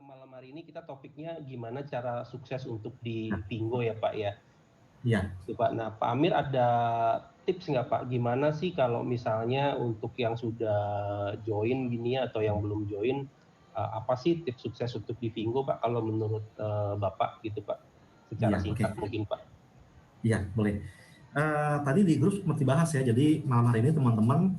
malam hari ini kita topiknya gimana cara sukses untuk di Nah, Vingo ya Pak ya. iya, Gitu, Pak. Nah Pak Amir ada tips nggak Pak? Gimana sih kalau misalnya untuk yang sudah join gini atau yang belum join, apa sih tips sukses untuk di Vingo Pak? Kalau menurut Bapak gitu Pak, secara iya, oke, singkat mungkin Pak. iya, boleh. Tadi di grup seperti bahas ya, jadi malam hari ini teman-teman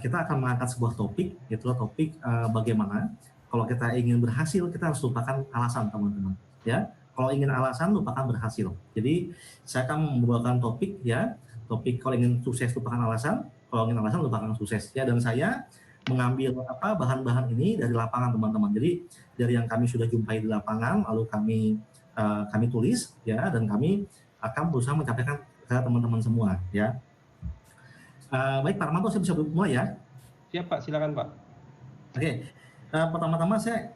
kita akan mengangkat sebuah topik, itulah topik bagaimana kalau kita ingin berhasil kita harus lupakan alasan teman-teman, ya. Kalau ingin alasan lupakan berhasil. Jadi saya akan membawakan topik ya, topik kalau ingin sukses lupakan alasan, kalau ingin alasan lupakan sukses ya. Dan saya mengambil bahan-bahan ini dari lapangan teman-teman. Jadi dari yang kami sudah jumpai di lapangan, lalu kami tulis ya, dan kami akan berusaha menyampaikan ke teman-teman semua ya. Baik Pak Armanto, saya bisa mulai ya. Siap Pak, silakan Pak. Oke, pertama-tama saya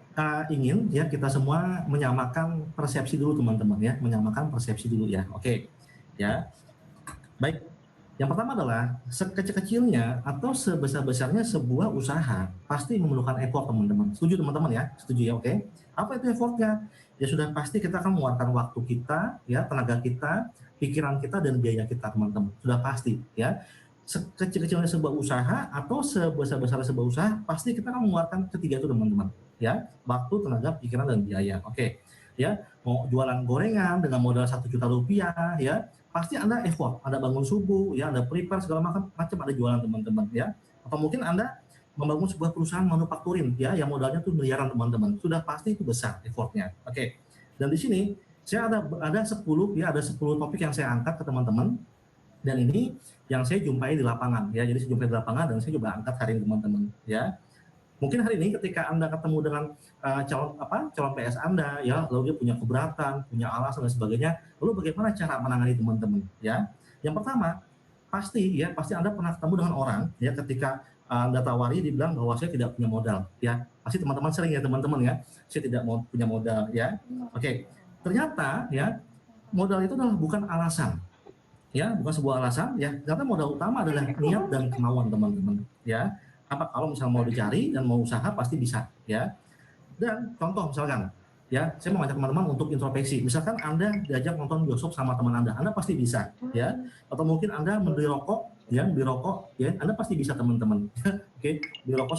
ingin ya kita semua menyamakan persepsi dulu teman-teman ya, menyamakan persepsi dulu ya. Oke, ya. Baik, yang pertama adalah sekecil-kecilnya atau sebesar-besarnya sebuah usaha pasti memerlukan effort teman-teman. Setuju teman-teman ya? Setuju ya? Oke. Apa itu effortnya? Ya sudah pasti kita akan mengeluarkan waktu kita, ya tenaga kita, pikiran kita dan biaya kita teman-teman. Sudah pasti ya. Sekecil-kecilnya sebuah usaha atau sebesar-besarnya sebuah usaha pasti kita akan mengeluarkan ketiga itu teman-teman. Ya, waktu, tenaga, pikiran dan biaya. Oke. Ya, mau jualan gorengan dengan modal 1 juta rupiah ya, pasti Anda effort, Anda bangun subuh, ya Anda prepare segala macam ada jualan teman-teman ya. Atau mungkin Anda membangun sebuah perusahaan manufakturin ya, yang modalnya tuh miliaran teman-teman. Sudah pasti itu besar effortnya. Oke. Dan di sini saya ada 10 ya, ada 10 topik yang saya angkat ke teman-teman. Dan ini yang saya jumpai di lapangan ya. Jadi saya jumpai di lapangan dan saya coba angkat hari ini teman-teman ya. Mungkin hari ini ketika Anda ketemu dengan calon PS Anda ya, lalu dia punya keberatan, punya alasan dan sebagainya, lalu bagaimana cara menangani teman-teman ya? Yang pertama, pasti Anda pernah ketemu dengan orang ya, ketika Anda tawari dibilang bahwa saya tidak punya modal ya. Pasti teman-teman sering ya teman-teman ya, saya tidak mau punya modal ya. Oke. Ternyata ya, modal itu adalah bukan alasan. Ya, bukan sebuah alasan ya. Ternyata modal utama adalah niat dan kemauan teman-teman ya. Apa kalau misalnya mau dicari dan mau usaha pasti bisa ya. Dan contoh misalkan ya, saya mau ngajak teman-teman untuk introspeksi. Misalkan Anda diajak nonton bioskop sama teman Anda pasti bisa ya. Atau mungkin Anda membeli rokok ya, Anda pasti bisa teman-teman. Oke, beli rokok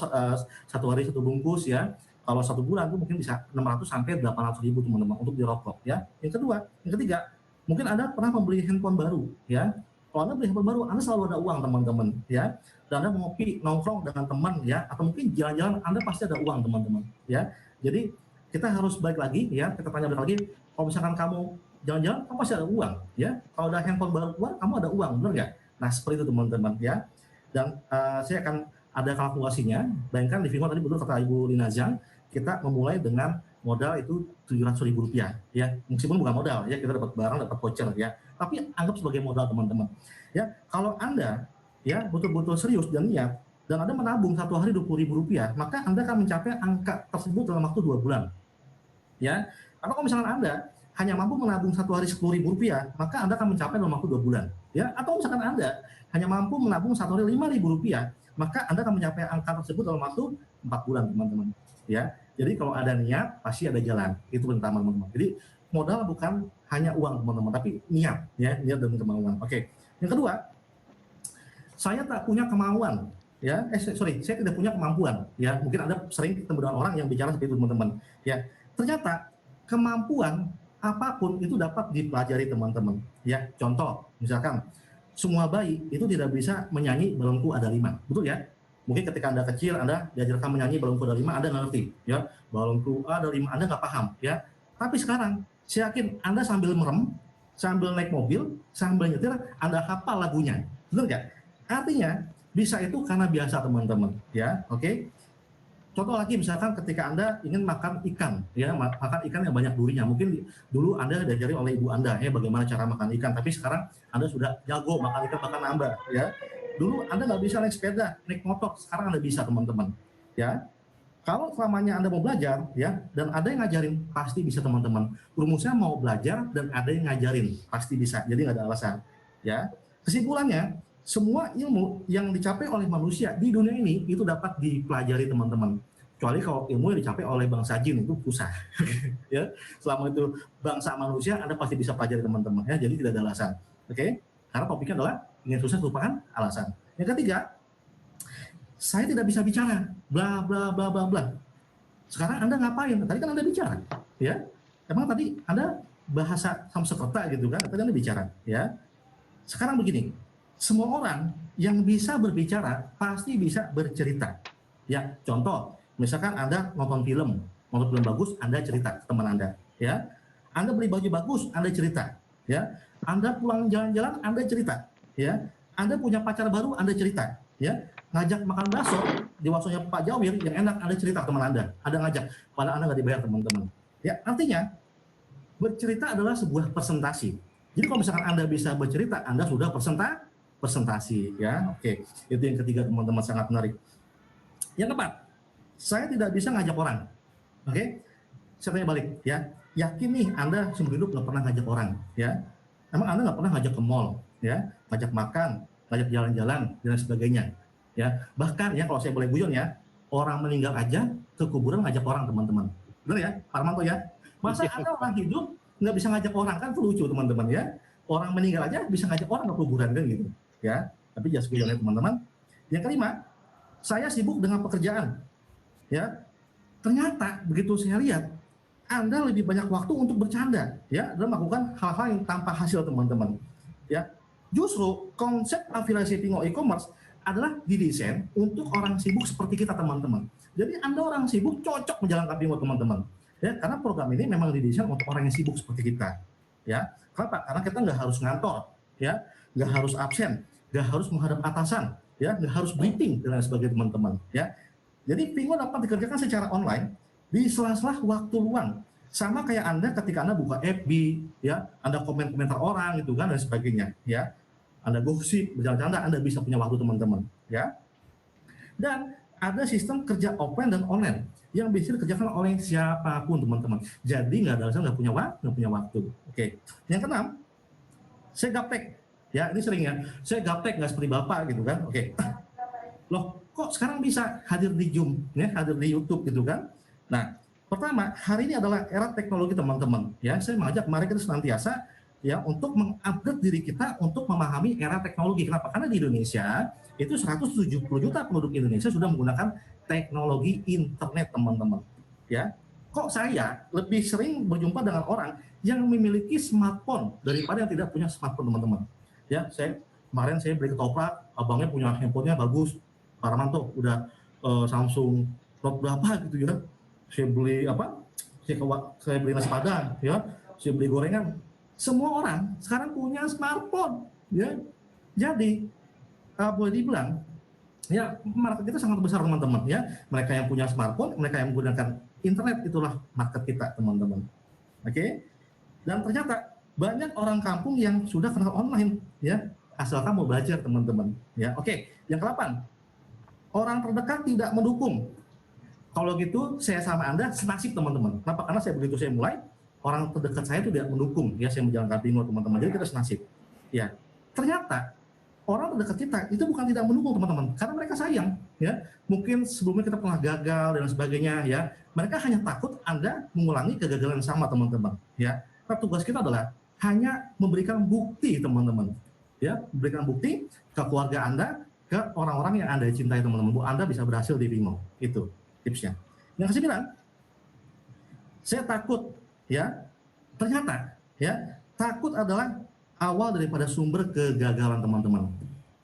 satu hari 1 bungkus ya. Kalau 1 bulan itu mungkin bisa 600 sampai 800 ribu teman-teman untuk beli rokok ya. Yang ketiga, mungkin Anda pernah membeli handphone baru ya. Kalau Anda beli handphone baru, Anda selalu ada uang teman-teman ya. Dan Anda ngopi, nongkrong dengan teman ya, atau mungkin jalan-jalan, Anda pasti ada uang teman-teman ya. Jadi kita harus balik lagi ya, kita tanya balik lagi, kalau misalkan kamu jalan-jalan, kamu pasti ada uang ya. Kalau ada handphone baru keluar, kamu ada uang, benar nggak? Nah seperti itu teman-teman ya. Dan saya akan ada kalkulasinya. Bayangkan di Vingo tadi betul kata Ibu Linazang, kita memulai dengan modal itu 700 ribu rupiah ya, meskipun bukan modal ya, kita dapat barang, dapat voucher ya, tapi anggap sebagai modal teman-teman ya. Kalau Anda ya betul-betul serius dan niat dan Anda menabung satu hari 20 ribu rupiah, maka Anda akan mencapai angka tersebut dalam waktu 2 bulan ya. Atau kalau misalkan Anda hanya mampu menabung satu hari 10 ribu rupiah, maka Anda akan mencapai dalam waktu 2 bulan ya. Atau misalkan Anda hanya mampu menabung satu hari 5 ribu rupiah, maka Anda akan mencapai angka tersebut dalam waktu 4 bulan teman-teman ya. Jadi kalau ada niat pasti ada jalan, itu pertama teman-teman. Jadi modal bukan hanya uang teman-teman, tapi niat ya, niat dan kemauan. Oke. Yang kedua, saya tak punya kemauan ya, saya tidak punya kemampuan ya. Mungkin Anda sering ketemu dengan orang yang bicara seperti itu teman-teman ya. Ternyata kemampuan apapun itu dapat dipelajari teman-teman ya. Contoh misalkan semua bayi itu tidak bisa menyanyi balonku ada 5, betul ya? Mungkin ketika Anda kecil, Anda diajarkan menyanyi balonku ada 5, Anda nggak ngerti ya, balonku ada 5, Anda nggak paham ya. Tapi sekarang saya yakin Anda sambil merem, sambil naik mobil, sambil nyetir, Anda hafal lagunya, betul nggak? Artinya bisa itu karena biasa teman-teman ya. Oke. Contoh lagi misalkan ketika Anda ingin makan ikan ya, makan ikan yang banyak durinya. Mungkin dulu Anda diajari oleh ibu Anda ya bagaimana cara makan ikan, tapi sekarang Anda sudah jago makan ikan, makan nambah ya. Dulu Anda nggak bisa naik sepeda, naik motor, sekarang Anda bisa teman-teman ya. Kalau selamanya Anda mau belajar ya, dan ada yang ngajarin, pasti bisa teman-teman. Rumusnya mau belajar dan ada yang ngajarin, pasti bisa. Jadi nggak ada alasan ya. Kesimpulannya, semua ilmu yang dicapai oleh manusia di dunia ini itu dapat dipelajari teman-teman. kecuali kalau ilmu yang dicapai oleh bangsa jin itu susah. Ya, selama itu bangsa manusia Anda pasti bisa pelajari teman-teman ya, jadi tidak ada alasan. Oke, karena topiknya adalah ingin sukses merupakan alasan. Yang ketiga, saya tidak bisa bicara, bla bla bla bla bla. Sekarang Anda ngapain? Tadi kan Anda bicara, ya. Emang tadi Anda bahasa Samsekerta gitu kan? Tadi Anda bicara, ya. Sekarang begini, semua orang yang bisa berbicara pasti bisa bercerita. Ya, contoh, misalkan Anda nonton film bagus, Anda cerita ke teman Anda, ya. Anda beli baju bagus, Anda cerita, ya. Anda pulang jalan-jalan, Anda cerita, ya. Anda punya pacar baru, Anda cerita, ya. Ngajak makan bakso di waktunya Pak Jawir yang enak, Anda cerita ke teman Anda, ngajak, padahal Anda nggak dibayar teman-teman. Ya, artinya bercerita adalah sebuah presentasi. Jadi kalau misalkan Anda bisa bercerita, Anda sudah presentasi, ya. Oke, itu yang ketiga teman-teman, sangat menarik. Yang keempat, saya tidak bisa ngajak orang. Oke, saya tanya balik, ya. Yakin nih Anda seumur hidup nggak pernah ngajak orang, ya? Emang Anda nggak pernah ngajak ke mall, ya? Ngajak makan, ngajak jalan-jalan dan sebagainya, ya. Bahkan ya kalau saya boleh guyon ya, orang meninggal aja ke kuburan ngajak orang teman-teman. Benar ya, Pak Armanto ya? Masa Anda orang hidup nggak bisa ngajak orang, kan itu lucu teman-teman ya. Orang meninggal aja bisa ngajak orang ke kuburan kan gitu, ya. Tapi just guyon ya teman-teman. Yang kelima, saya sibuk dengan pekerjaan, ya. Ternyata begitu saya lihat, Anda lebih banyak waktu untuk bercanda, ya, dan melakukan hal-hal yang tanpa hasil teman-teman, ya. Justru konsep afiliasi Pingo e-commerce adalah didesain untuk orang sibuk seperti kita teman-teman. Jadi Anda orang sibuk cocok menjalankan Pingo teman-teman, ya, karena program ini memang didesain untuk orang yang sibuk seperti kita, ya. Kenapa? Karena kita nggak harus ngantor, ya, nggak harus absen, nggak harus menghadap atasan, ya, nggak harus briefing dan sebagainya teman-teman, ya. Jadi Pingo dapat dikerjakan secara online di sela-sela waktu luang. Sama kayak Anda ketika Anda buka FB, ya, Anda komen-komentar orang gitu kan dan sebagainya, ya. Anda gosip, bercanda, Anda bisa punya waktu teman-teman, ya. Dan ada sistem kerja offline dan online yang bisa dikerjakan oleh siapapun teman-teman. Jadi nggak ada alasan nggak punya waktu. Oke. Yang keenam, saya gaptek, ya, ini sering ya. Saya gaptek nggak seperti Bapak gitu kan. Oke. Loh, kok sekarang bisa hadir di Zoom, ya, hadir di YouTube gitu kan? Nah, pertama, hari ini adalah era teknologi teman-teman, ya. Saya mengajak mari kita senantiasa ya untuk mengupgrade diri kita untuk memahami era teknologi. Kenapa? Karena di Indonesia itu 170 juta penduduk Indonesia sudah menggunakan teknologi internet teman-teman, ya. Kok saya lebih sering berjumpa dengan orang yang memiliki smartphone daripada yang tidak punya smartphone teman-teman, ya. Kemarin saya beli ketoprak, abangnya punya handphonenya bagus, Pak Armanto udah Samsung Note berapa gitu ya, saya beli apa, saya beli nasi padang, ya, saya beli gorengan. Semua orang sekarang punya smartphone, ya. Jadi boleh dibilang ya market kita sangat besar teman-teman, ya. Mereka yang punya smartphone, mereka yang menggunakan internet, itulah market kita teman-teman. Oke. Dan ternyata banyak orang kampung yang sudah kenal online, ya, asal kamu belajar teman-teman, ya. Oke. Yang ke-8, orang terdekat tidak mendukung. Kalau gitu saya sama Anda senasib teman-teman. Kenapa? Karena begitu saya mulai, orang terdekat saya itu tidak mendukung, ya, saya menjalankan Pingo teman-teman. Jadi kita senasib, ya. Ternyata orang terdekat kita itu bukan tidak mendukung teman-teman, karena mereka sayang, ya. Mungkin sebelumnya kita pernah gagal dan sebagainya, ya. Mereka hanya takut Anda mengulangi kegagalan sama teman-teman, ya. Nah, tugas kita adalah hanya memberikan bukti teman-teman, ya, memberikan bukti ke keluarga Anda, ke orang-orang yang Anda cintai teman-teman, bahwa Anda bisa berhasil di Pingo. Itu tipsnya. Yang ke-9, saya takut, ya. Ternyata, ya, takut adalah awal daripada sumber kegagalan teman-teman.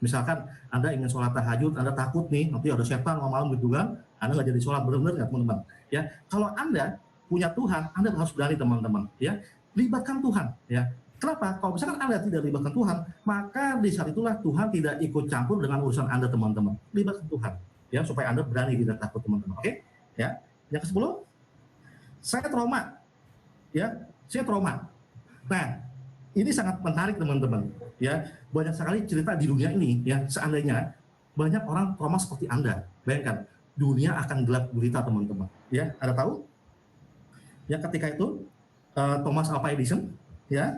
Misalkan Anda ingin sholat tahajud, Anda takut nih nanti ada setan malam gitu kan, Anda nggak jadi sholat, benar-benar nggak teman-teman? Ya, kalau Anda punya Tuhan, Anda harus berani teman-teman, ya, libatkan Tuhan, ya. Kenapa? Kalau misalkan Anda tidak libatkan Tuhan, maka di saat itulah Tuhan tidak ikut campur dengan urusan Anda teman-teman. Libatkan Tuhan, ya, supaya Anda berani tidak takut teman-teman. Oke, ya. Yang ke-10, saya trauma, ya, saya trauma. Nah, ini sangat menarik teman-teman, ya. Banyak sekali cerita di dunia ini, ya. Seandainya banyak orang trauma seperti Anda, bayangkan dunia akan gelap gulita teman-teman, ya. Anda tahu? Ya, ketika itu Thomas Alva Edison, ya,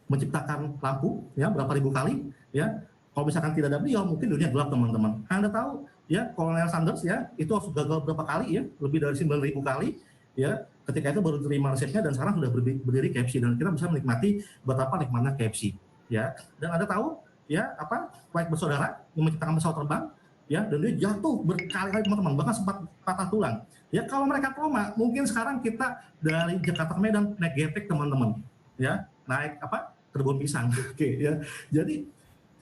menciptakan lampu, ya, berapa ribu kali, ya. Kalau misalkan tidak ada beliau, mungkin dunia gelap teman-teman. Anda tahu ya Kolonel Sanders ya, itu harus gagal berapa kali ya, lebih dari 9.000 kali ya, ketika itu baru terima resepnya dan sekarang sudah berdiri KFC dan kita bisa menikmati betapa nikmatnya KFC ya. Dan Anda tahu ya apa, Wright bersaudara yang menciptakan pesawat terbang ya, dan dia jatuh berkali-kali teman-teman, bahkan sempat patah tulang. Ya kalau mereka trauma, mungkin sekarang kita dari Jakarta ke Medan naik getek teman-teman ya, naik apa, kebun pisang. Oke ya. Jadi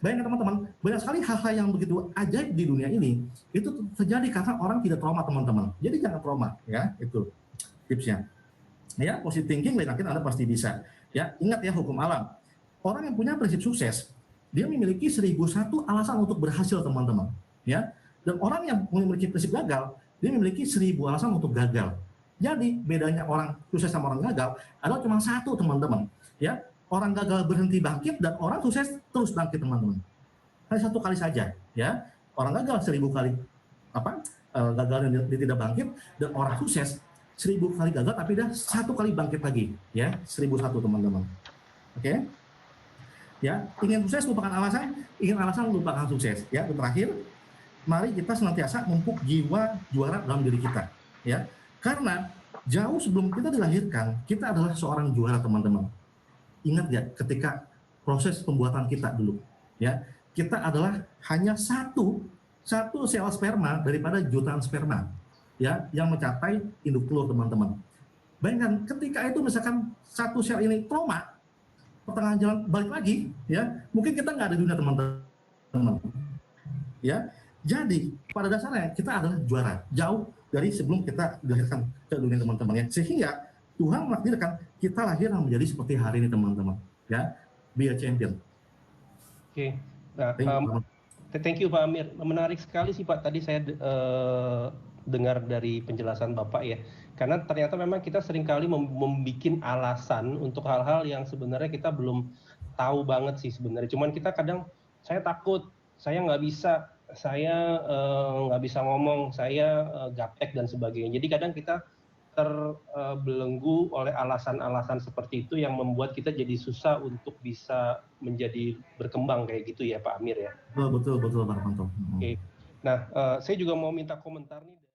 bayangkan teman-teman, banyak sekali hal-hal yang begitu ajaib di dunia ini itu terjadi karena orang tidak trauma teman-teman. Jadi jangan trauma ya, itu tipsnya. Ya, positive thinking, yakin Anda pasti bisa. Ya, ingat ya hukum alam. Orang yang punya prinsip sukses, dia memiliki 1001 alasan untuk berhasil teman-teman. Ya, dan orang yang memiliki prinsip gagal, dia memiliki 1000 alasan untuk gagal. Jadi bedanya orang sukses sama orang gagal adalah cuma satu teman-teman. Ya, orang gagal berhenti bangkit dan orang sukses terus bangkit teman-teman. Hanya satu kali saja, ya. Orang gagal 1000 kali apa gagal dan dia tidak bangkit, dan orang sukses 1000 kali gagal tapi dia satu kali bangkit lagi, ya. 1001 teman-teman. Oke? Ya, ingin sukses lupakan alasan, ingin alasan lupakan sukses. Ya, dan terakhir, mari kita senantiasa memupuk jiwa juara dalam diri kita, ya. Karena jauh sebelum kita dilahirkan, kita adalah seorang juara teman-teman. Ingat ya, ketika proses pembuatan kita dulu, ya, kita adalah hanya satu sel sperma daripada jutaan sperma, ya, yang mencapai induk telur teman-teman. Bayangkan ketika itu misalkan satu sel ini trauma, pertengahan jalan balik lagi, ya, mungkin kita nggak ada di dunia teman-teman, ya. Jadi pada dasarnya kita adalah juara jauh dari sebelum kita dilahirkan ke dunia teman-teman, ya. Sehingga Tuhan menakdirkan kita lahir menjadi seperti hari ini teman-teman, ya, be a champion. Oke, nah, thank you Pak Amir, menarik sekali sih Pak, tadi saya dengar dari penjelasan Bapak ya, karena ternyata memang kita seringkali membuat alasan untuk hal-hal yang sebenarnya kita belum tahu banget sih sebenarnya, cuman kita kadang, saya takut, saya nggak bisa, saya nggak bisa ngomong, saya gaptek dan sebagainya, jadi kadang kita terbelenggu oleh alasan-alasan seperti itu yang membuat kita jadi susah untuk bisa menjadi berkembang kayak gitu ya Pak Amir ya. Betul Pak Armanto. Oke. Nah, saya juga mau minta komentar nih.